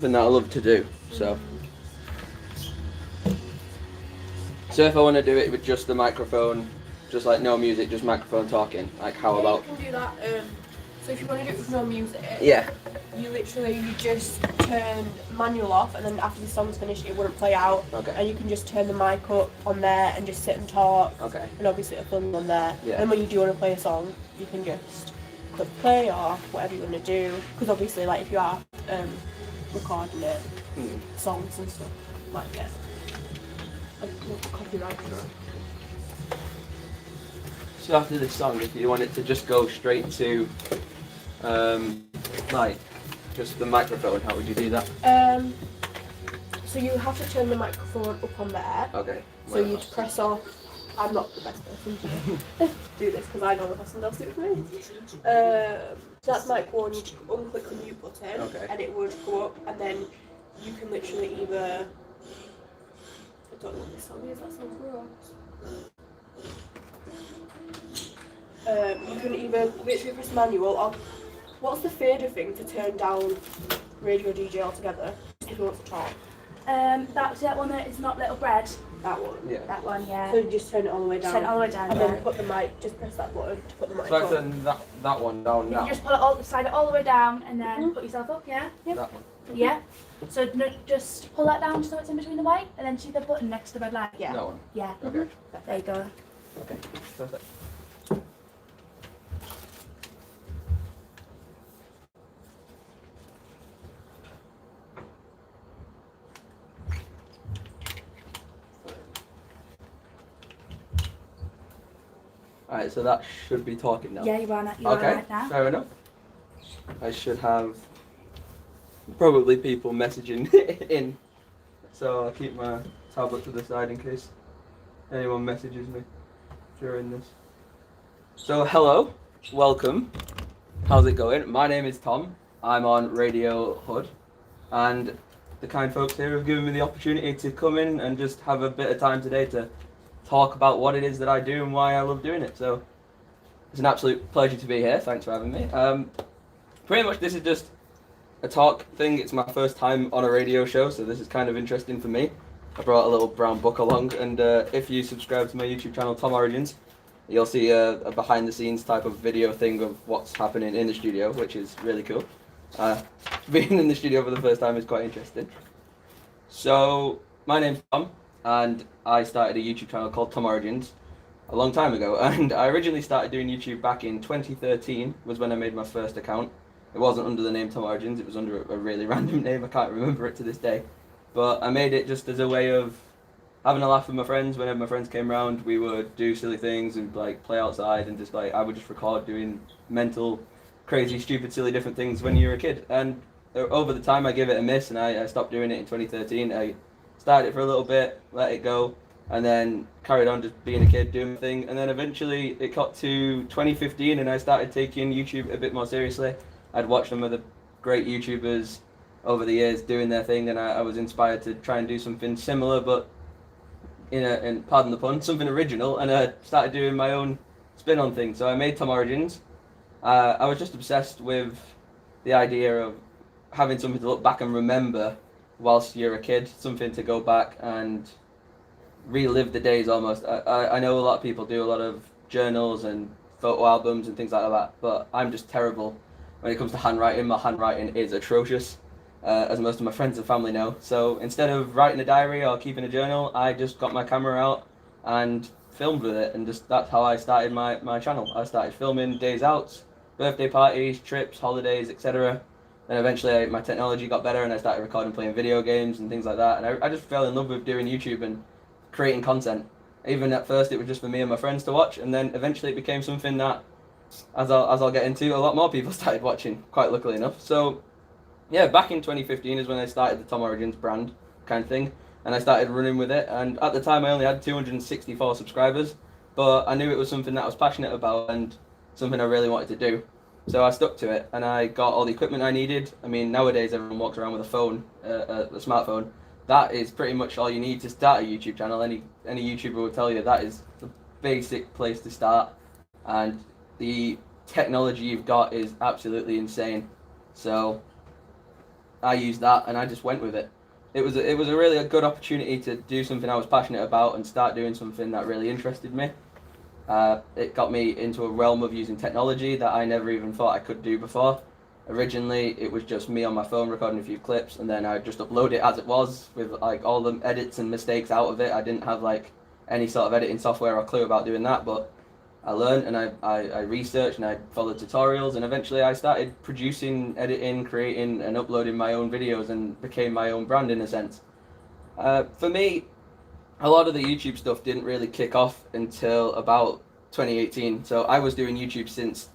something that I love to do. So if I want to do it with just the microphone, just like no music, just microphone talking, like how about? You can do that. So if you want to do it with no music, Yeah. you just turn manual off, and then after the song's finished, it wouldn't play out. Okay. And you can just turn the mic up on there and just sit and talk. Okay. And obviously it'll film on there. Yeah. And when you do want to play a song, you can just click play or whatever you want to do. Because obviously, like if you are recording it, songs and stuff, you might get copyright. So after this song, if you want it to just go straight to, like, just the microphone, how would you do that? So you have to turn the microphone up on there. Okay. So you'd press off. I'm not the best person to do this because I know the person else do it for me. So that's mic one. You unclick the mute button, and it would go up, and then you can literally either. I don't know what this song is. That sounds gross. You can either literally press manual or what's the fader thing to turn down radio DJ altogether if you want to talk? That's that one that is not little bread. That one. Yeah. That one, yeah. So you just turn it all the way down. Turn it all the way down, and yeah. then put the mic. Just press that button to put the mic So I on. turn that one down now. You just pull it slide it all the way down, and then put yourself up. Yeah. That one. Yeah. So just pull that down so it's in between the white, and then see the button next to the red light. Yeah. That one. Yeah. Okay. There you go. Okay. Perfect. Alright, so that should be talking now. Yeah, you are right now. Fair enough. I should have probably people messaging in, so I'll keep my tablet to the side in case anyone messages me during this. So hello, welcome. How's it going? My name is Tom. I'm on Radio Hood, and the kind folks here have given me the opportunity to come in and just have a bit of time today to talk about what it is that I do and why I love doing it. So it's an absolute pleasure to be here. Thanks for having me. Pretty much this is just a talk thing. It's my first time on a radio show, so this is kind of interesting for me. I brought a little brown book along, and if you subscribe to my YouTube channel, TomOrigins, you'll see a behind the scenes type of video thing of what's happening in the studio, which is really cool. Being in the studio for the first time is quite interesting. So my name's Tom, and I started a YouTube channel called TomOrigins a long time ago, and I originally started doing YouTube back in 2013 was when I made my first account. It wasn't under the name TomOrigins, it was under a really random name, I can't remember it to this day. But I made it just as a way of having a laugh with my friends. Whenever my friends came around, we would do silly things and like play outside, and just like I would just record doing mental, crazy, stupid, silly different things when you're a kid. And over the time I gave it a miss, and I stopped doing it in 2013. I started it for a little bit, let it go, and then carried on just being a kid, doing my thing. And then eventually it got to 2015, and I started taking YouTube a bit more seriously. I'd watched some of the great YouTubers over the years doing their thing, and I was inspired to try and do something similar, but in pardon the pun, something original, and I started doing my own spin on things. So I made TomOrigins. I was just obsessed with the idea of having something to look back and remember whilst you're a kid, something to go back and relive the days almost. I know a lot of people do a lot of journals and photo albums and things like that, but I'm just terrible when it comes to handwriting. My handwriting is atrocious, as most of my friends and family know. So instead of writing a diary or keeping a journal, I just got my camera out and filmed with it, and just that's how I started my channel. I started filming days out, birthday parties, trips, holidays, etc. Then eventually my technology got better, and I started recording, playing video games and things like that, and I just fell in love with doing YouTube and creating content. Even at first it was just for me and my friends to watch, and then eventually it became something that, as I'll get into, a lot more people started watching, quite luckily enough. So yeah, back in 2015 is when I started the TomOrigins brand kind of thing, and I started running with it. And at the time I only had 264 subscribers, but I knew it was something that I was passionate about and something I really wanted to do. So I stuck to it, and I got all the equipment I needed. I mean, nowadays everyone walks around with a phone, a smartphone. That is pretty much all you need to start a YouTube channel. Any YouTuber will tell you that is the basic place to start, and the technology you've got is absolutely insane. So I used that and I just went with it. It was a really good opportunity to do something I was passionate about and start doing something that really interested me. It got me into a realm of using technology that I never even thought I could do before. Originally, it was just me on my phone recording a few clips, and then I just upload it as it was with like all the edits and mistakes out of it. I didn't have like any sort of editing software or clue about doing that, but I learned and I researched and I followed tutorials, and eventually I started producing, editing, creating, and uploading my own videos and became my own brand in a sense. For me, a lot of the YouTube stuff didn't really kick off until about 2018. So I was doing YouTube since,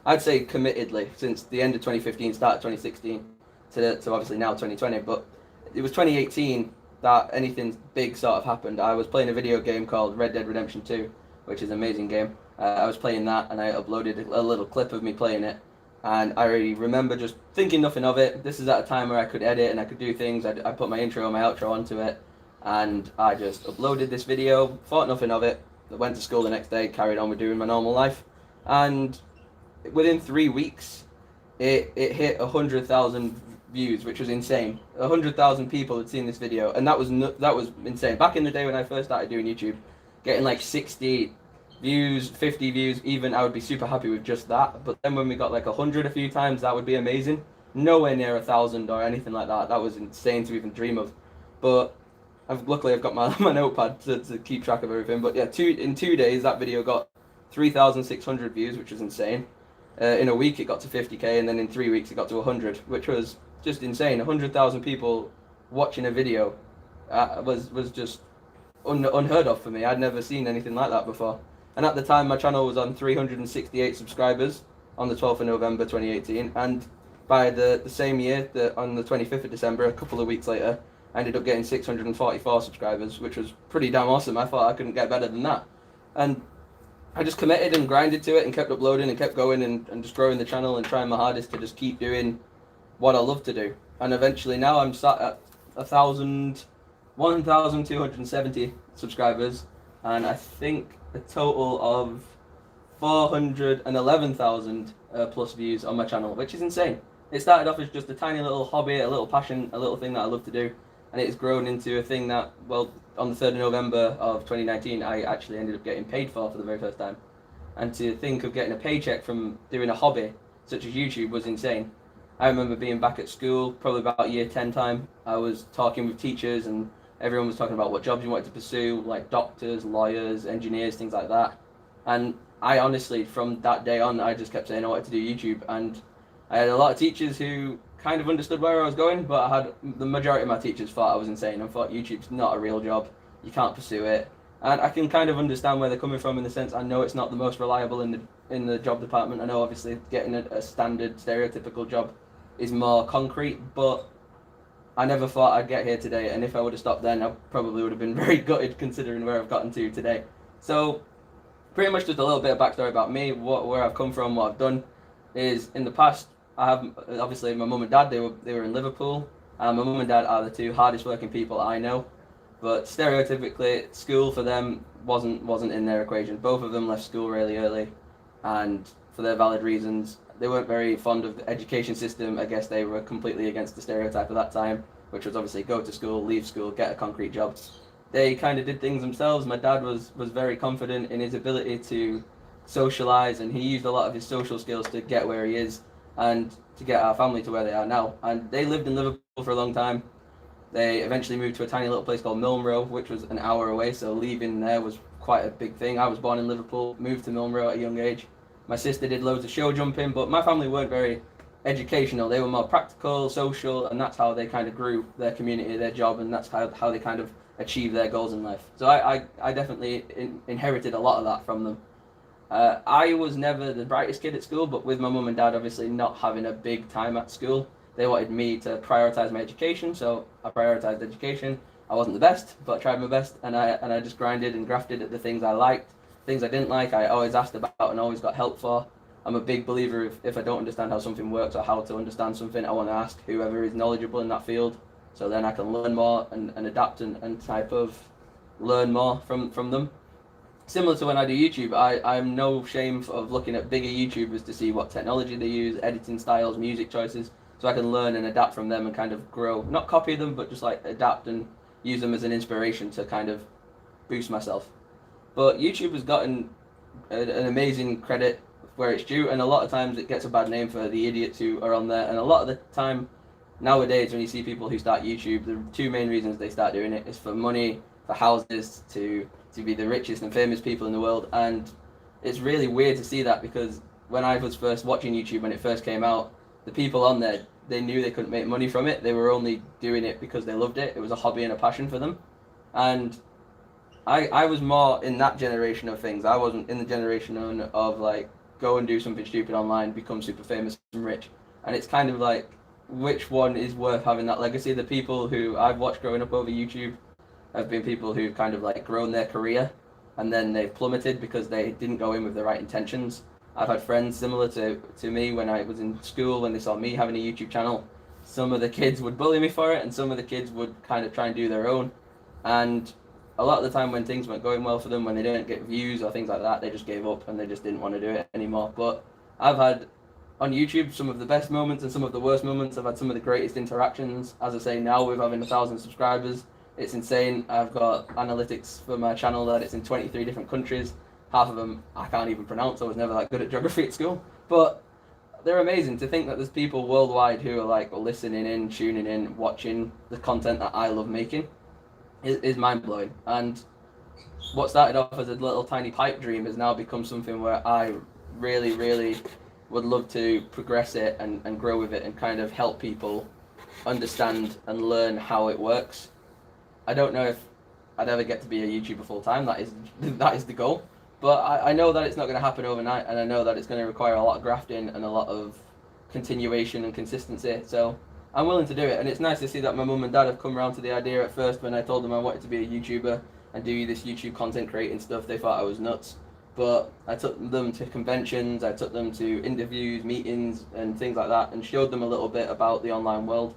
I'd say committedly, since the end of 2015, start of 2016, to obviously now 2020. But it was 2018 that anything big sort of happened. I was playing a video game called Red Dead Redemption 2, which is an amazing game. I was playing that and I uploaded a little clip of me playing it. And I really remember just thinking nothing of it. This is at a time where I could edit and I could do things. I put my intro and my outro onto it. And I just uploaded this video, thought nothing of it, went to school the next day, carried on with doing my normal life. And within 3 weeks, it hit 100,000 views, which was insane. 100,000 people had seen this video, and that was insane. Back in the day when I first started doing YouTube, getting like 60 views, 50 views, even, I would be super happy with just that. But then when we got like 100 a few times, that would be amazing. Nowhere near 1,000 or anything like that. That was insane to even dream of. But luckily I've got my notepad to keep track of everything. But yeah, in 2 days that video got 3,600 views, which was insane. In a week it got to 50k, and then in 3 weeks it got to 100, which was just insane. 100,000 people watching a video was just unheard of for me. I'd never seen anything like that before. And at the time my channel was on 368 subscribers on the 12th of November 2018, and by the same year, on the 25th of December, a couple of weeks later, I ended up getting 644 subscribers, which was pretty damn awesome. I thought I couldn't get better than that. And I just committed and grinded to it and kept uploading and kept going and just growing the channel and trying my hardest to just keep doing what I love to do. And eventually now I'm sat at 1,270 subscribers, and I think a total of 411,000 plus views on my channel, which is insane. It started off as just a tiny little hobby, a little passion, a little thing that I love to do. And it has grown into a thing that, well, on the 3rd of November of 2019, I actually ended up getting paid for the very first time. And to think of getting a paycheck from doing a hobby such as YouTube was insane. I remember being back at school, probably about year 10 time. I was talking with teachers and everyone was talking about what jobs you wanted to pursue, like doctors, lawyers, engineers, things like that. And I honestly, from that day on, I just kept saying I wanted to do YouTube. And I had a lot of teachers who kind of understood where I was going, but I had the majority of my teachers thought I was insane and thought YouTube's not a real job, you can't pursue it. And I can kind of understand where they're coming from, in the sense I know it's not the most reliable in the job department. I know obviously getting a standard stereotypical job is more concrete, but I never thought I'd get here today, and if I would have stopped then I probably would have been very gutted considering where I've gotten to today. So pretty much just a little bit of backstory about me, where I've come from, what I've done is in the past. I have, obviously, my mum and dad, they were in Liverpool, and my mum and dad are the two hardest working people I know, but stereotypically, school for them wasn't in their equation. Both of them left school really early, and for their valid reasons. They weren't very fond of the education system. I guess they were completely against the stereotype of that time, which was obviously go to school, leave school, get a concrete job. They kind of did things themselves. My dad was very confident in his ability to socialise, and he used a lot of his social skills to get where he is, and to get our family to where they are now. And they lived in Liverpool for a long time. They eventually moved to a tiny little place called Milnrow, which was an hour away, so leaving there was quite a big thing. I was born in Liverpool, moved to Milnrow at a young age. My sister did loads of show jumping, but my family weren't very educational. They were more practical, social, and that's how they kind of grew their community, their job, and that's how they kind of achieved their goals in life. So I definitely inherited a lot of that from them. I was never the brightest kid at school, but with my mum and dad obviously not having a big time at school, they wanted me to prioritise my education, so I prioritised education. I wasn't the best, but I tried my best, and I just grinded and grafted at the things I liked. Things I didn't like, I always asked about and always got help for. I'm a big believer if I don't understand how something works or how to understand something, I want to ask whoever is knowledgeable in that field, so then I can learn more and adapt and type of learn more from them. Similar to when I do YouTube, I'm no shame of looking at bigger YouTubers to see what technology they use, editing styles, music choices. so I can learn and adapt from them and kind of grow, not copy them, but just like adapt and use them as an inspiration to kind of boost myself. But YouTube has gotten an amazing credit where it's due, and a lot of times it gets a bad name for the idiots who are on there. And a lot of the time nowadays, when you see people who start YouTube, the two main reasons they start doing it is for money, for houses, to be the richest and famous people in the world. And it's really weird to see that, because when I was first watching YouTube, when it first came out, the people on there, they knew they couldn't make money from it. They were only doing it because they loved it. It was a hobby and a passion for them. And I was more in that generation of things. I wasn't in the generation of like, go and do something stupid online, become super famous and rich. And it's kind of like, which one is worth having that legacy? The people who I've watched growing up over YouTube have been people who've kind of like grown their career and then they've plummeted because they didn't go in with the right intentions. I've had friends similar to me when I was in school, when they saw me having a YouTube channel. Some of the kids would bully me for it, and some of the kids would kind of try and do their own. And a lot of the time when things weren't going well for them, when they didn't get views or things like that, they just gave up and they just didn't want to do it anymore. But I've had on YouTube some of the best moments and some of the worst moments. I've had some of the greatest interactions. As I say, now with having 1,000 subscribers, it's insane. I've got analytics for my channel that it's in 23 different countries. Half of them I can't even pronounce. I was never that good at geography at school. But they're amazing. To think that there's people worldwide who are like listening in, tuning in, watching the content that I love making is mind-blowing. And what started off as a little tiny pipe dream has now become something where I really, really would love to progress it and grow with it and kind of help people understand and learn how it works. I don't know if I'd ever get to be a YouTuber full-time. That is the goal. But I know that it's not going to happen overnight, and I know that it's going to require a lot of grafting and a lot of continuation and consistency. So I'm willing to do it, and it's nice to see that my mum and dad have come around to the idea. At first, when I told them I wanted to be a YouTuber and do this YouTube content creating stuff, they thought I was nuts. But I took them to conventions, I took them to interviews, meetings, and things like that, and showed them a little bit about the online world.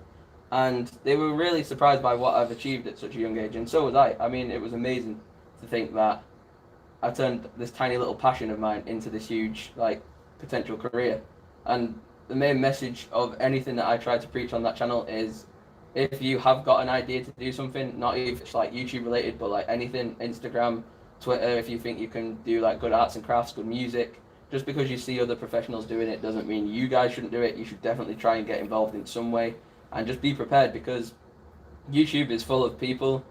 And they were really surprised by what I've achieved at such a young age, and so was I. I mean, it was amazing to think that I turned this tiny little passion of mine into this huge, like, potential career. And the main message of anything that I try to preach on that channel is, if you have got an idea to do something, not even if it's like YouTube related, but like anything, Instagram, Twitter, if you think you can do like good arts and crafts, good music, just because you see other professionals doing it doesn't mean you guys shouldn't do it. You should definitely try and get involved in some way, and just be prepared, because YouTube is full of people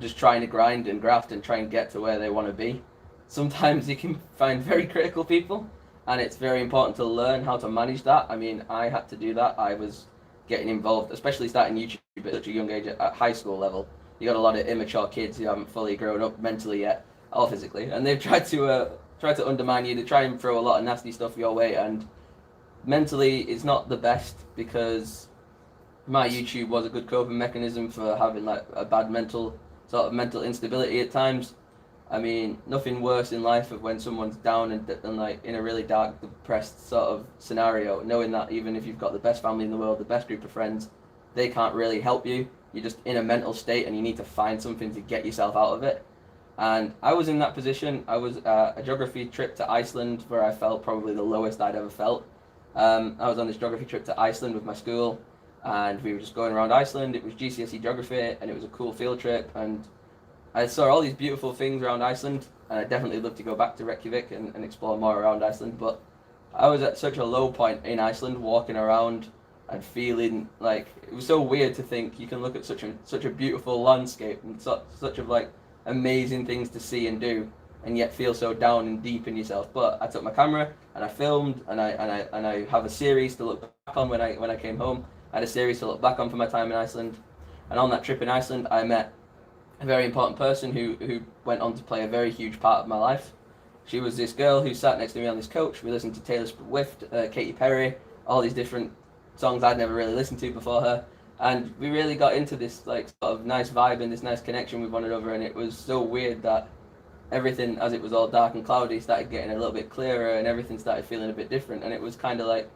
just trying to grind and graft and try and get to where they want to be. Sometimes you can find very critical people, and it's very important to learn how to manage that. I mean, I had to do that. I was getting involved, especially starting YouTube at such a young age at high school level. You got a lot of immature kids who haven't fully grown up mentally yet or physically, and they've tried to undermine you. They try and throw a lot of nasty stuff your way, and mentally it's not the best, because my YouTube was a good coping mechanism for having like a bad mental instability at times. I mean, nothing worse in life of when someone's down and like in a really dark, depressed sort of scenario, knowing that even if you've got the best family in the world, the best group of friends, they can't really help you. You're just in a mental state and you need to find something to get yourself out of it. And I was in that position. I was a geography trip to Iceland where I felt probably the lowest I'd ever felt. I was on this geography trip to Iceland with my school, and we were just going around Iceland. It was GCSE geography, and it was a cool field trip, and I saw all these beautiful things around Iceland, and I'd definitely love to go back to Reykjavik and explore more around Iceland. But I was at such a low point in Iceland, walking around and feeling like it was so weird to think you can look at such a beautiful landscape and such of like amazing things to see and do, and yet feel so down and deep in yourself. But I took my camera and I filmed, and I have a series to look back on when I came home. I had a series to look back on for my time in Iceland, and on that trip in Iceland, I met a very important person who went on to play a very huge part of my life. She was this girl who sat next to me on this coach. We listened to Taylor Swift, Katy Perry, all these different songs I'd never really listened to before her, and we really got into this like sort of nice vibe and this nice connection with one another. And it was so weird that everything, as it was all dark and cloudy, started getting a little bit clearer, and everything started feeling a bit different. And it was kind of like,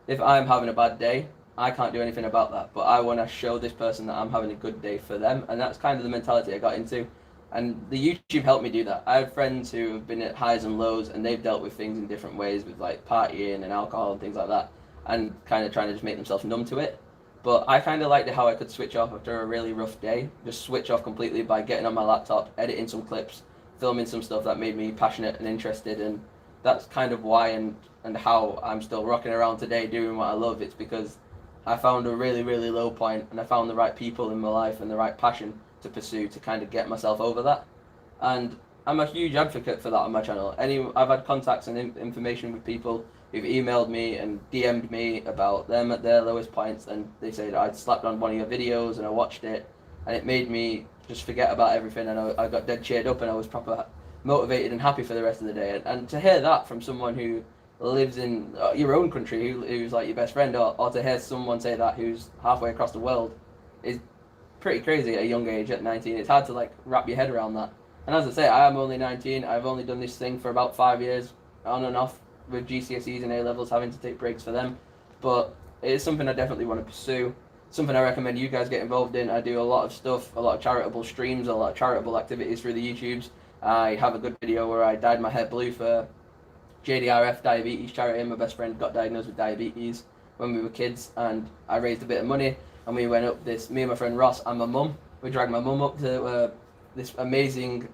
if I'm having a bad day, I can't do anything about that, but I want to show this person that I'm having a good day for them. And that's kind of the mentality I got into. And the YouTube helped me do that. I have friends who have been at highs and lows, and they've dealt with things in different ways, with like partying and alcohol and things like that. and kind of trying to just make themselves numb to it. But I kind of liked it how I could switch off after a really rough day, just switch off completely by getting on my laptop, editing some clips, filming some stuff that made me passionate and interested, and that's kind of why and how I'm still rocking around today doing what I love. It's because I found a really, really low point, and I found the right people in my life and the right passion to pursue to kind of get myself over that. And I'm a huge advocate for that on my channel. I've had contacts and information with people who've emailed me and DM'd me about them at their lowest points, and they said I'd slapped on one of your videos and I watched it, and it made me just forget about everything, and I got dead cheered up, and I was proper motivated and happy for the rest of the day. And to hear that from someone who lives in your own country, who's like your best friend, or to hear someone say that who's halfway across the world, is pretty crazy at a young age, at 19. It's hard to like wrap your head around that. And as I say, I am only 19. I've only done this thing for about 5 years, on and off, with GCSEs and A-levels, having to take breaks for them. But it is something I definitely want to pursue, something I recommend you guys get involved in. I do a lot of stuff, a lot of charitable streams, a lot of charitable activities through the YouTubes. I have a good video where I dyed my hair blue for JDRF diabetes charity. My best friend got diagnosed with diabetes when we were kids, and I raised a bit of money, and we went up me and my friend Ross and my mum, we dragged my mum up to this amazing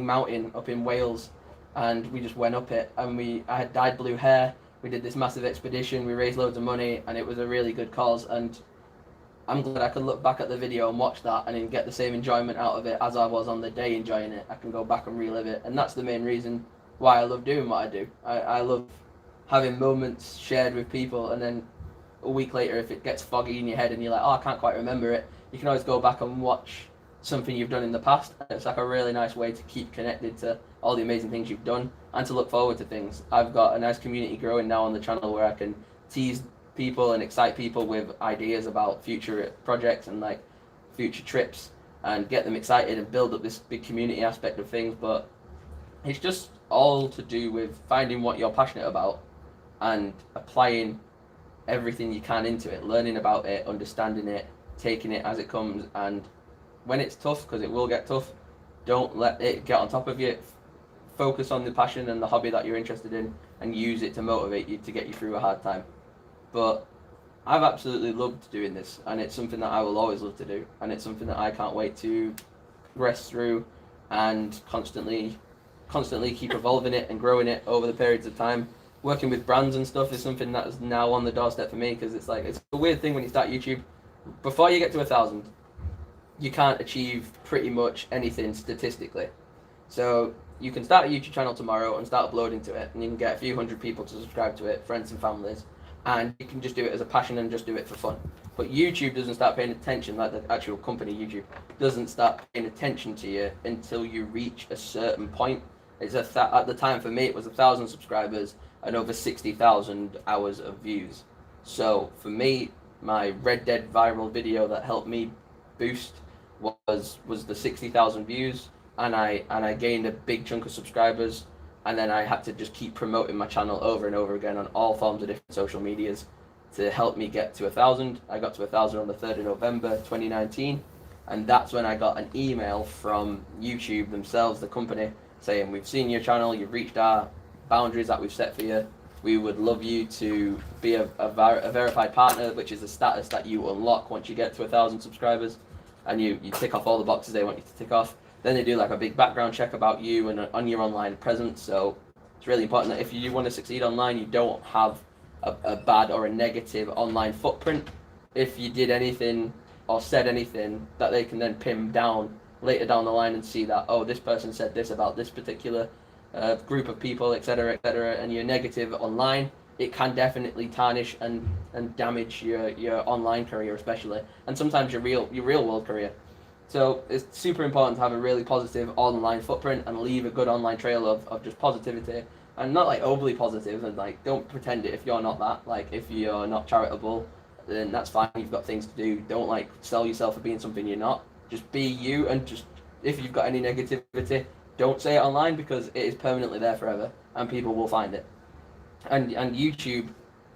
mountain up in Wales, and we just went up it, and I had dyed blue hair. We did this massive expedition, we raised loads of money, and it was a really good cause, and I'm glad I could look back at the video and watch that and then get the same enjoyment out of it as I was on the day enjoying it. I can go back and relive it, and that's the main reason why I love doing what I do. I love having moments shared with people, and then a week later, if it gets foggy in your head and you're like, oh, I can't quite remember it, you can always go back and watch something you've done in the past. It's like a really nice way to keep connected to all the amazing things you've done and to look forward to things. I've got a nice community growing now on the channel where I can tease people and excite people with ideas about future projects and like future trips and get them excited and build up this big community aspect of things. But it's just all to do with finding what you're passionate about and applying everything you can into it, learning about it, understanding it, taking it as it comes, and when it's tough, because it will get tough, don't let it get on top of you. Focus on the passion and the hobby that you're interested in and use it to motivate you to get you through a hard time. But I've absolutely loved doing this, and it's something that I will always love to do, and it's something that I can't wait to progress through and constantly keep evolving it and growing it over the periods of time. Working with brands and stuff is something that is now on the doorstep for me, because it's a weird thing when you start YouTube. Before you get to 1,000, you can't achieve pretty much anything statistically. So you can start a YouTube channel tomorrow and start uploading to it, and you can get a few hundred people to subscribe to it, friends and families, and you can just do it as a passion and just do it for fun. But YouTube doesn't start paying attention, like the actual company YouTube doesn't start paying attention to you until you reach a certain point. At the time for me, it was 1,000 subscribers and over 60,000 hours of views. So for me, my Red Dead viral video that helped me boost was the 60,000 views, and I gained a big chunk of subscribers, and then I had to just keep promoting my channel over and over again on all forms of different social medias to help me get to 1,000. I got to 1,000 on the 3rd of November 2019, and that's when I got an email from YouTube themselves, the company, saying, we've seen your channel, you've reached our boundaries that we've set for you. We would love you to be a verified partner, which is a status that you unlock once you get to 1,000 subscribers, and you tick off all the boxes they want you to tick off. Then they do like a big background check about you and on your online presence. So it's really important that if you want to succeed online, you don't have a bad or a negative online footprint. If you did anything or said anything, that they can then pin down later down the line and see that, oh, this person said this about this particular group of people, etc., and you're negative online, it can definitely tarnish and damage your online career, especially, and sometimes your real world career. So it's super important to have a really positive online footprint and leave a good online trail of just positivity, and not like overly positive, and like don't pretend it if you're not that. Like if you're not charitable, then that's fine, you've got things to do. Don't like sell yourself for being something you're not. Just be you, and just if you've got any negativity, don't say it online, because it is permanently there forever and people will find it. And YouTube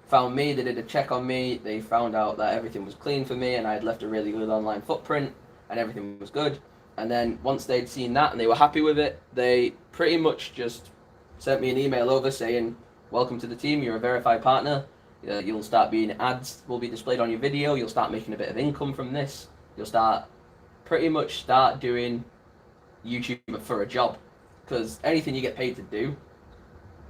found me, they did a check on me, they found out that everything was clean for me and I had left a really good online footprint and everything was good. And then once they'd seen that and they were happy with it, they pretty much just sent me an email over saying, welcome to the team, you're a verified partner, You'll start being ads will be displayed on your video. You'll start making a bit of income from this. You'll pretty much start doing YouTube for a job, because anything you get paid to do,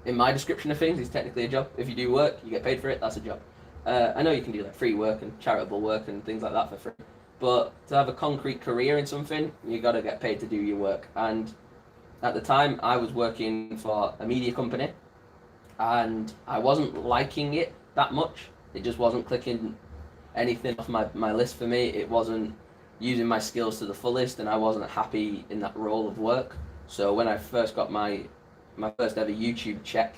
in my description of things, is technically a job. If you do work, you get paid for it. That's a job. I know you can do like free work and charitable work and things like that for free, but to have a concrete career in something, you got to get paid to do your work. And at the time, I was working for a media company, and I wasn't liking it that much. It just wasn't clicking anything off my list for me. It wasn't using my skills to the fullest, and I wasn't happy in that role of work. So when I first got my first ever YouTube check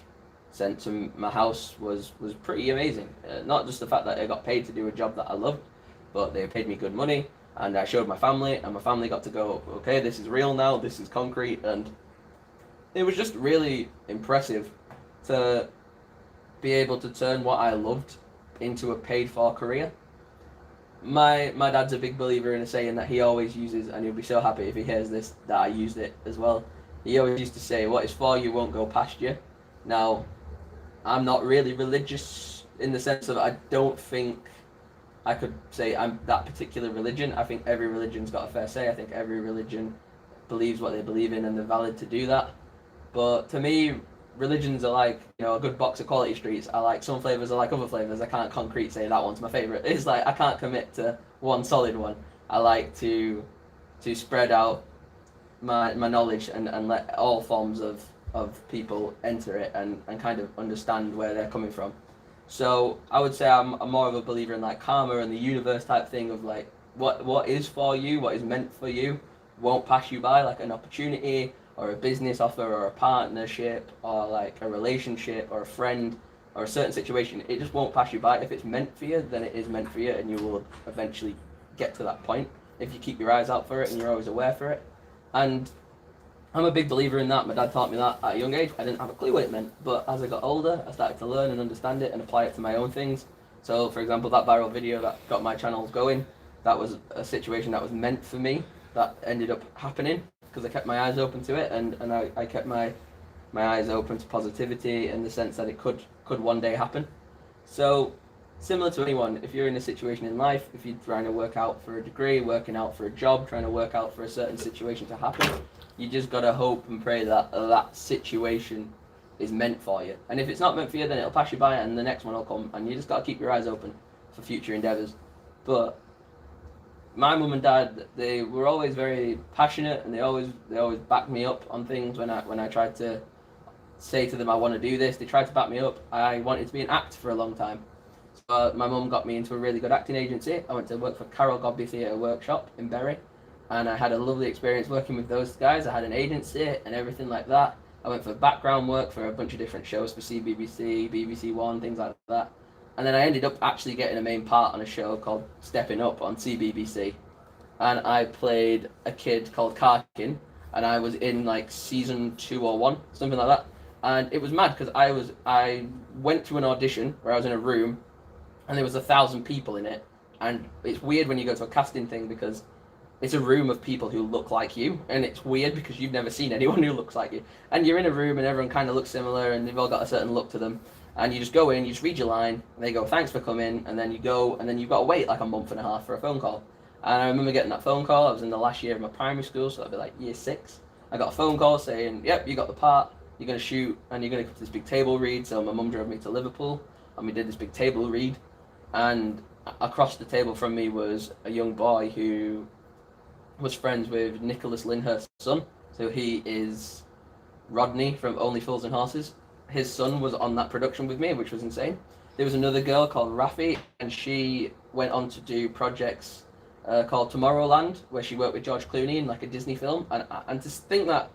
sent to my house was pretty amazing. Not just the fact that I got paid to do a job that I loved, but they paid me good money, and I showed my family, and my family got to go, okay, this is real now, this is concrete, and it was just really impressive to be able to turn what I loved into a paid-for career. My dad's a big believer in a saying that he always uses, and he'll be so happy if he hears this, that I used it as well. He always used to say, what is for you won't go past you. Now, I'm not really religious in the sense of I don't think I could say I'm that particular religion. I think every religion's got a fair say. I think every religion believes what they believe in, and they're valid to do that. But to me, religions are like, a good box of Quality Streets. I like some flavours, I like other flavours. I can't concrete say that one's my favourite. It's like I can't commit to one solid one. I like to spread out my knowledge and let all forms of people enter it and kind of understand where they're coming from. So I would say I'm more of a believer in like karma and the universe type thing of like what is for you, what is meant for you, won't pass you by, like an opportunity or a business offer or a partnership or like a relationship or a friend or a certain situation. It just won't pass you by. If it's meant for you, then it is meant for you, and you will eventually get to that point if you keep your eyes out for it and you're always aware for it. And I'm a big believer in that. My dad taught me that at a young age. I didn't have a clue what it meant, but as I got older, I started to learn and understand it and apply it to my own things. So, for example, that viral video that got my channels going, that was a situation that was meant for me, that ended up happening because I kept my eyes open to it, and I kept my eyes open to positivity in the sense that it could one day happen. So, similar to anyone, if you're in a situation in life, if you're trying to work out for a degree, working out for a job, trying to work out for a certain situation to happen, you just gotta hope and pray that that situation is meant for you. And if it's not meant for you, then it'll pass you by and the next one will come, and you just gotta keep your eyes open for future endeavours. But my mum and dad, they were always very passionate, and they always backed me up on things when I tried to say to them I want to do this. They tried to back me up. I wanted to be an actor for a long time. So my mum got me into a really good acting agency. I went to work for Carol Godby Theatre Workshop in Bury, and I had a lovely experience working with those guys. I had an agency and everything like that. I went for background work for a bunch of different shows for CBBC, BBC One, things like that. And then I ended up actually getting a main part on a show called Stepping Up on CBBC. And I played a kid called Karkin, and I was in like season 2 or 1, something like that. And it was mad because I went to an audition where I was in a room and there was 1,000 people in it. And it's weird when you go to a casting thing because it's a room of people who look like you, and it's weird because you've never seen anyone who looks like you. And you're in a room and everyone kind of looks similar and they've all got a certain look to them. And you just go in, you just read your line, and they go, thanks for coming, and then you go, and then you've got to wait like a month and a half for a phone call. And I remember getting that phone call. I was in the last year of my primary school, so that'd be like year 6. I got a phone call saying, yep, you got the part, you're going to shoot, and you're going to come to this big table read. So my mum drove me to Liverpool, and we did this big table read. And across the table from me was a young boy who was friends with Nicholas Lyndhurst's son. So he is Rodney from Only Fools and Horses. His son was on that production with me, which was insane. There was another girl called Rafi, and she went on to do projects called Tomorrowland, where she worked with George Clooney in like a Disney film. And to think that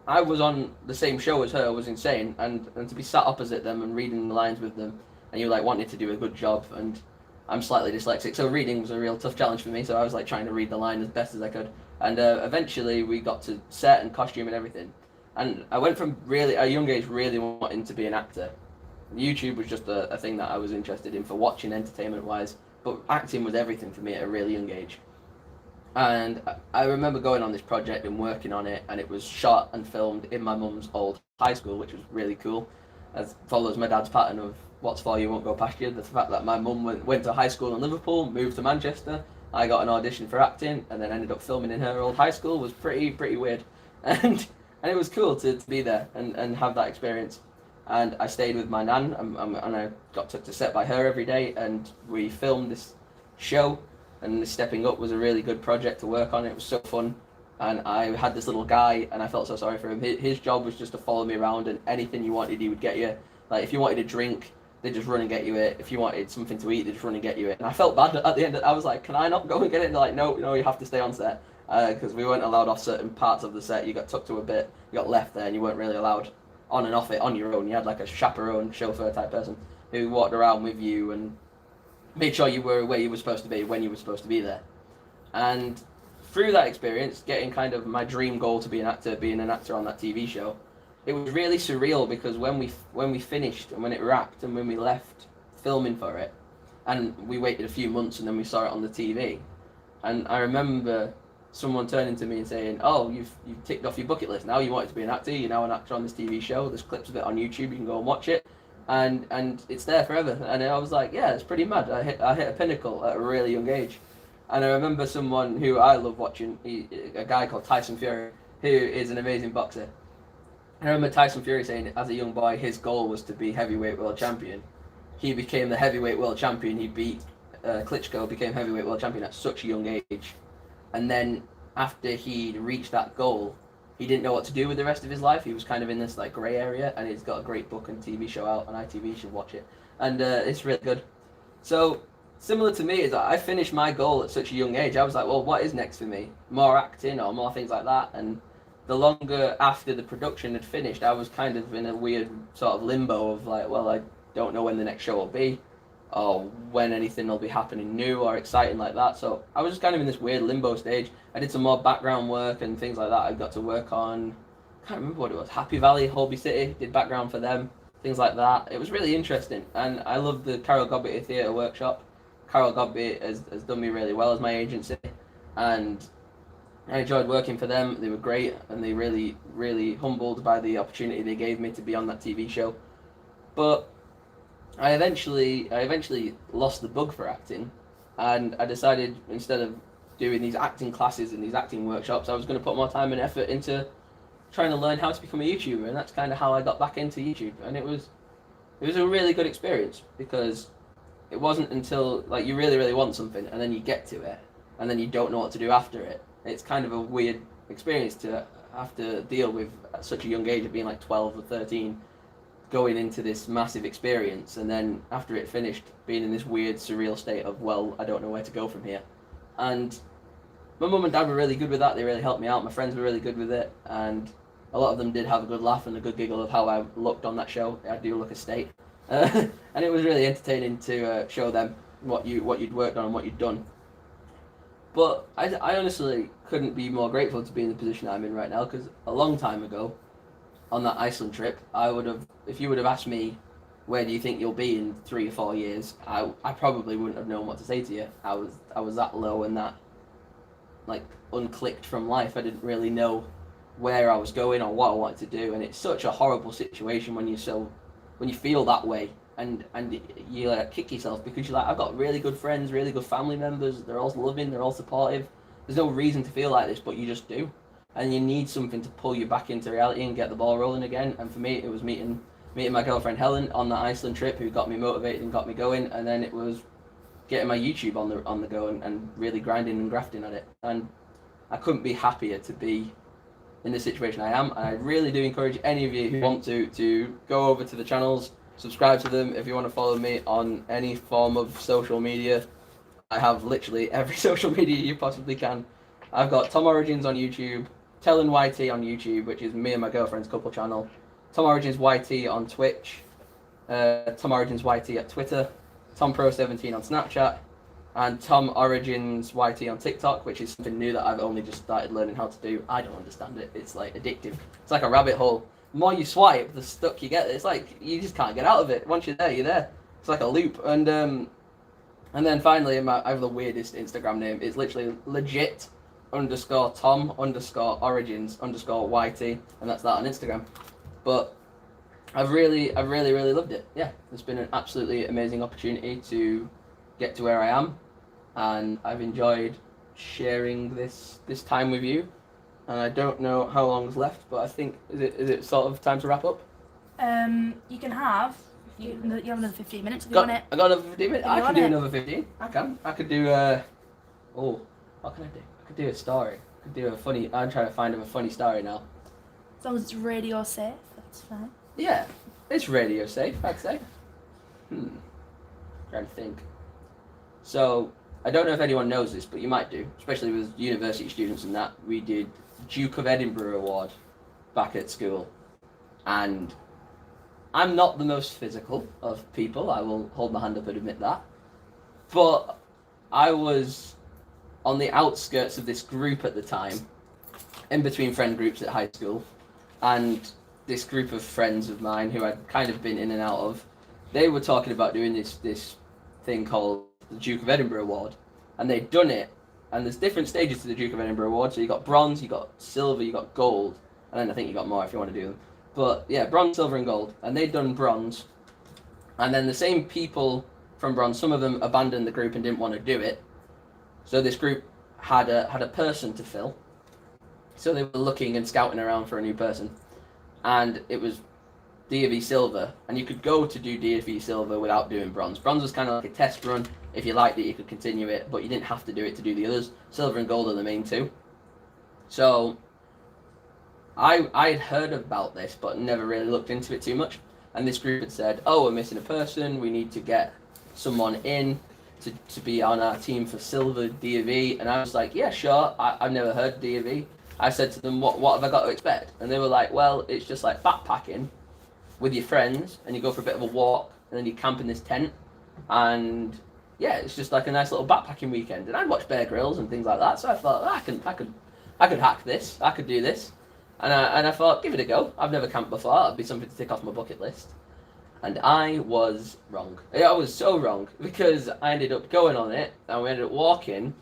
I was on the same show as her was insane. And to be sat opposite them and reading the lines with them, and you like wanted to do a good job. And I'm slightly dyslexic, so reading was a real tough challenge for me. So I was like trying to read the line as best as I could. And eventually we got to set and costume and everything. And I went from really, at a young age, really wanting to be an actor. YouTube was just a thing that I was interested in for watching entertainment-wise, but acting was everything for me at a really young age. And I remember going on this project and working on it, and it was shot and filmed in my mum's old high school, which was really cool. As follows my dad's pattern of what's for you won't go past you. The fact that my mum went to high school in Liverpool, moved to Manchester, I got an audition for acting, and then ended up filming in her old high school was pretty weird, and it was cool to be there and have that experience. And I stayed with my nan, and I got took to set by her every day, and we filmed this show. And Stepping Up was a really good project to work on. It was so fun. And I had this little guy, and I felt so sorry for him. His job was just to follow me around, and anything you wanted, he would get you. Like, if you wanted a drink, they'd just run and get you it. If you wanted something to eat, they'd just run and get you it. And I felt bad at the end. I was like, can I not go and get it? And they're like, no, you have to stay on set. Because we weren't allowed off certain parts of the set. You got tucked to a bit, you got left there, and you weren't really allowed on and off it on your own. You had like a chaperone, chauffeur type person who walked around with you and made sure you were where you were supposed to be when you were supposed to be there. And through that experience, getting kind of my dream goal to be an actor, being an actor on that TV show, it was really surreal because when we finished and when it wrapped and when we left filming for it, and we waited a few months and then we saw it on the TV, and I remember someone turning to me and saying, "Oh, you've ticked off your bucket list. Now you wanted to be an actor. You're now an actor on this TV show. There's clips of it on YouTube. You can go and watch it." And it's there forever. And I was like, yeah, it's pretty mad. I hit a pinnacle at a really young age. And I remember someone who I love watching, a guy called Tyson Fury, who is an amazing boxer. I remember Tyson Fury saying, as a young boy, his goal was to be heavyweight world champion. He became the heavyweight world champion. He beat Klitschko, became heavyweight world champion at such a young age. And then after he'd reached that goal, he didn't know what to do with the rest of his life. He was kind of in this like grey area, and he's got a great book and TV show out on ITV. You should watch it, and it's really good. So similar to me is that I finished my goal at such a young age. I was like, well, what is next for me? More acting or more things like that? And the longer after the production had finished, I was kind of in a weird sort of limbo of like, well, I don't know when the next show will be, or when anything will be happening new or exciting like that. So I was just kind of in this weird limbo stage. I did some more background work and things like that. I got to work on, I can't remember what it was, Happy Valley, Holby City, did background for them, things like that. It was really interesting. And I love the Carol Godby Theatre Workshop. Carol Godby has done me really well as my agency. And I enjoyed working for them. They were great, and they really humbled by the opportunity they gave me to be on that TV show. But I eventually lost the bug for acting, and I decided instead of doing these acting classes and these acting workshops, I was going to put more time and effort into trying to learn how to become a YouTuber, and that's kind of how I got back into YouTube. And it was a really good experience, because it wasn't until like you really want something and then you get to it and then you don't know what to do after it. It's kind of a weird experience to have to deal with at such a young age of being like 12 or 13, going into this massive experience, and then after it finished being in this weird surreal state of, well, I don't know where to go from here. And my mum and dad were really good with that. They really helped me out. My friends were really good with it, and a lot of them did have a good laugh and a good giggle of how I looked on that show. I do look a state. And it was really entertaining to show them what you'd worked on and what you'd done. But I honestly couldn't be more grateful to be in the position I'm in right now, because a long time ago, on that Iceland trip, if you would have asked me, where do you think you'll be in 3 or 4 years, I probably wouldn't have known what to say to you. I was that low and that like unclicked from life. I didn't really know where I was going or what I wanted to do, and it's such a horrible situation when you feel that way, and you like kick yourself, because you're like, I've got really good friends, really good family members, they're all loving, they're all supportive. There's no reason to feel like this, but you just do. And you need something to pull you back into reality and get the ball rolling again. And for me, it was meeting my girlfriend Helen on the Iceland trip, who got me motivated and got me going. And then it was getting my YouTube on the go and really grinding and grafting at it. And I couldn't be happier to be in the situation I am. And I really do encourage any of you who want to go over to the channels, subscribe to them. If you want to follow me on any form of social media, I have literally every social media you possibly can. I've got TomOrigins on YouTube, Tellin YT on YouTube, which is me and my girlfriend's couple channel, TomOrigins YT on Twitch, TomOrigins YT at Twitter, TomPro17 on Snapchat, and TomOrigins YT on TikTok, which is something new that I've only just started learning how to do. I don't understand it. It's like addictive. It's like a rabbit hole. The more you swipe, the stuck you get. It's like you just can't get out of it. Once you're there, you're there. It's like a loop. And then finally, I have the weirdest Instagram name. It's literally legit _Tom_Origins_YT, and that's that on Instagram. But I've really loved it. Yeah, it's been an absolutely amazing opportunity to get to where I am, and I've enjoyed sharing this time with you. And I don't know how long's left, but I think is it sort of time to wrap up? You can have. You have another 15 minutes if you want it. I got another 15 minutes. If you I can want do it. another 15. I can. I could do what can I do? I could do a story. I could do a funny. I'm trying to find a funny story now. As long as it's radio safe, that's fine. Yeah, it's radio safe, I'd say. Trying to think. So, I don't know if anyone knows this, but you might do, especially with university students and that. We did Duke of Edinburgh Award back at school. And I'm not the most physical of people, I will hold my hand up and admit that. But I was on the outskirts of this group at the time, in between friend groups at high school, and this group of friends of mine who I'd kind of been in and out of, they were talking about doing this thing called the Duke of Edinburgh Award, and they'd done it, and there's different stages to the Duke of Edinburgh Award, so you got bronze, you got silver, you got gold, and then I think you got more if you want to do them. But yeah, bronze, silver and gold, and they'd done bronze, and then the same people from bronze, some of them abandoned the group and didn't want to do it, so this group had a person to fill, so they were looking and scouting around for a new person, and it was D&V Silver, and you could go to do D&V Silver without doing Bronze. Bronze was kind of like a test run. If you liked it, you could continue it, but you didn't have to do it to do the others. Silver and Gold are the main two. So I had heard about this, but never really looked into it too much. And this group had said, oh, we're missing a person. We need to get someone in to be on our team for Silver D&V. And I was like, yeah, sure. I've never heard of D&V. I said to them, what have I got to expect? And they were like, well, it's just like backpacking with your friends, and you go for a bit of a walk, and then you camp in this tent, and yeah, it's just like a nice little backpacking weekend. And I'd watch Bear Grylls and things like that, so I thought, I could hack this, I could do this, and I thought, give it a go. I've never camped before. It'd be something to tick off my bucket list. And I was wrong. I was so wrong, because I ended up going on it, and we ended up walking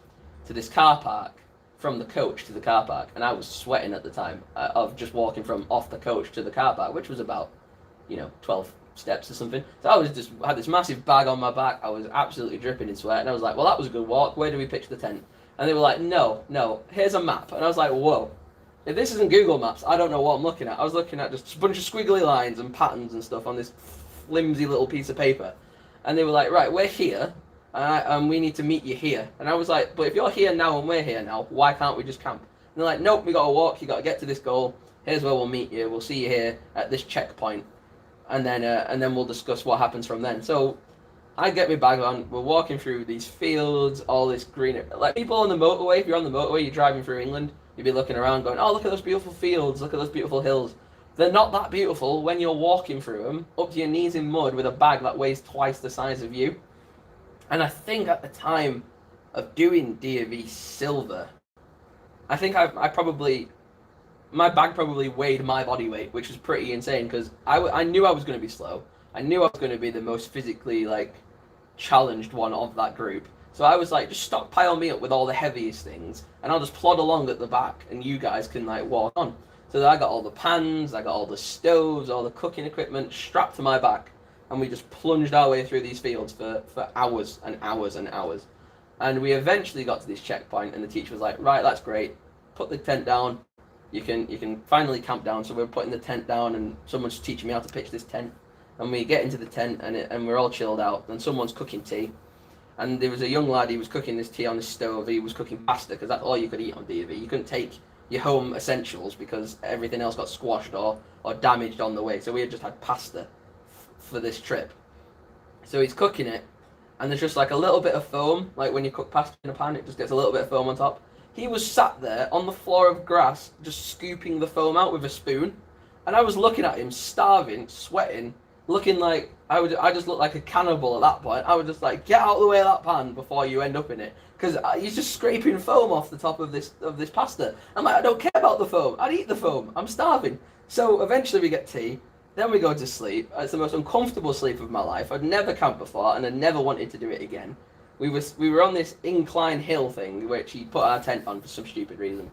to this car park from the coach to the car park, and I was sweating at the time of just walking from off the coach to the car park, which was about 12 steps or something. So I was just had this massive bag on my back. I was absolutely dripping in sweat, and I was like, well, that was a good walk. Where do we pitch the tent? And they were like, no, here's a map. And I was like, whoa, if this isn't Google Maps, I don't know what I'm looking at. I was looking at just a bunch of squiggly lines and patterns and stuff on this flimsy little piece of paper. And they were like, right, we're here, and we need to meet you here. And I was like, but if you're here now and we're here now, why can't we just camp? And they're like, nope, we got to walk. You got to get to this goal. Here's where we'll meet you. We'll see you here at this checkpoint. And then we'll discuss what happens from then. So I get my bag on, we're walking through these fields, all this greenery. Like people on the motorway, if you're on the motorway, you're driving through England, you'd be looking around going, oh, look at those beautiful fields, look at those beautiful hills. They're not that beautiful when you're walking through them, up to your knees in mud with a bag that weighs twice the size of you. And I think at the time of doing D&V Silver, I think my bag probably weighed my body weight, which was pretty insane, because I knew I was going to be slow. I knew I was going to be the most physically challenged one of that group. So I was like, just stockpile me up with all the heaviest things, and I'll just plod along at the back, and you guys can walk on. So I got all the pans, I got all the stoves, all the cooking equipment strapped to my back, and we just plunged our way through these fields for hours and hours and hours. And we eventually got to this checkpoint, and the teacher was like, right, that's great, put the tent down. You can finally camp down. So we're putting the tent down, and someone's teaching me how to pitch this tent. And we get into the tent, and we're all chilled out. And someone's cooking tea, and there was a young lad. He was cooking this tea on the stove. He was cooking pasta, because that's all you could eat on D&V. You couldn't take your home essentials because everything else got squashed or damaged on the way. So we had just had pasta for this trip. So he's cooking it, and there's just a little bit of foam. Like when you cook pasta in a pan, it just gets a little bit of foam on top. He was sat there on the floor of grass, just scooping the foam out with a spoon. And I was looking at him, starving, sweating, looking like I just looked like a cannibal at that point. I was just like, get out of the way of that pan before you end up in it. Because he's just scraping foam off the top of this pasta. I'm like, I don't care about the foam. I'd eat the foam. I'm starving. So eventually we get tea. Then we go to sleep. It's the most uncomfortable sleep of my life. I'd never camped before, and I never wanted to do it again. We were on this incline hill thing, which he put our tent on for some stupid reason,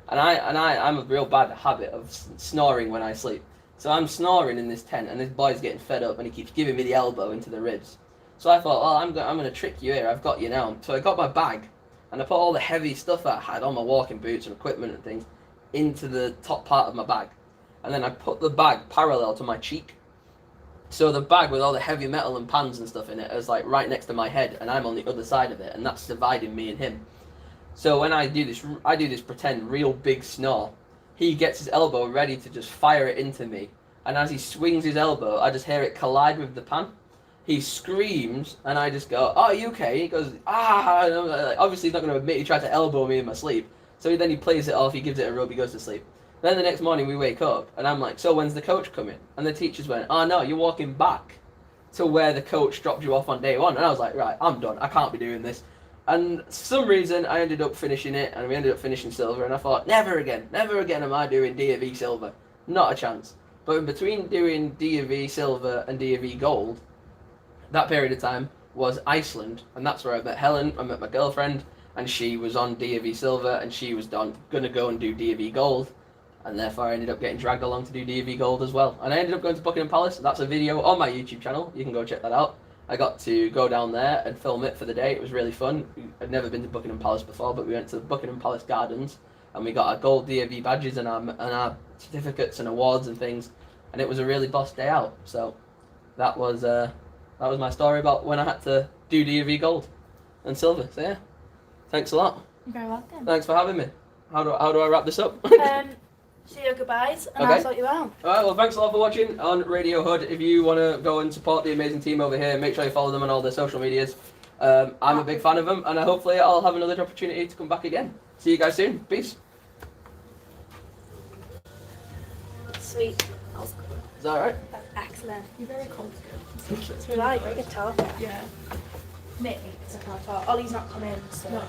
and I'm a real bad habit of snoring when I sleep. So I'm snoring in this tent, and this boy's getting fed up, and he keeps giving me the elbow into the ribs. So I thought, well, I'm going to trick you here. I've got you now. So I got my bag, and I put all the heavy stuff I had, all my walking boots and equipment and things, into the top part of my bag. And then I put the bag parallel to my cheek. So the bag with all the heavy metal and pans and stuff in it is like right next to my head, and I'm on the other side of it, and that's dividing me and him. So when I do this pretend real big snore. He gets his elbow ready to just fire it into me, and as he swings his elbow, I just hear it collide with the pan. He screams, and I just go, "Oh, are you okay?" He goes, "Ah!" And I'm like, obviously he's not going to admit he tried to elbow me in my sleep. So then he plays it off, he gives it a rub, he goes to sleep. Then the next morning we wake up, and I'm like, "So when's the coach coming?" And the teachers went, "Oh no, you're walking back to where the coach dropped you off on day one." And I was like, "Right, I'm done. I can't be doing this." And for some reason, I ended up finishing it, and we ended up finishing silver, and I thought, never again am I doing D of E silver. Not a chance. But in between doing D of E silver and D of E gold, that period of time was Iceland, and that's where I met Helen, I met my girlfriend, and she was on D of E silver, and she was going to go and do D of E gold, and therefore I ended up getting dragged along to do D of E gold as well. And I ended up going to Buckingham Palace. That's a video on my YouTube channel. You can go check that out. I got to go down there and film it for the day. It was really fun. I'd never been to Buckingham Palace before, but we went to the Buckingham Palace Gardens, and we got our gold DAV badges and our certificates and awards and things, and it was a really boss day out. So that was my story about when I had to do DAV gold and silver. So yeah, thanks a lot. You're very welcome. Thanks for having me. How do I wrap this up? See your goodbyes, and Okay. I'll sort you out. Alright, well, thanks a lot for watching on Radio Hood. If you want to go and support the amazing team over here, make sure you follow them on all their social medias. I'm a big fan of them, and hopefully I'll have another opportunity to come back again. See you guys soon. Peace. Sweet. That was good. Is that alright? That's excellent. You're very confident. It's really good talk. Yeah. Nick, it's a part. Ollie's not coming, so. No.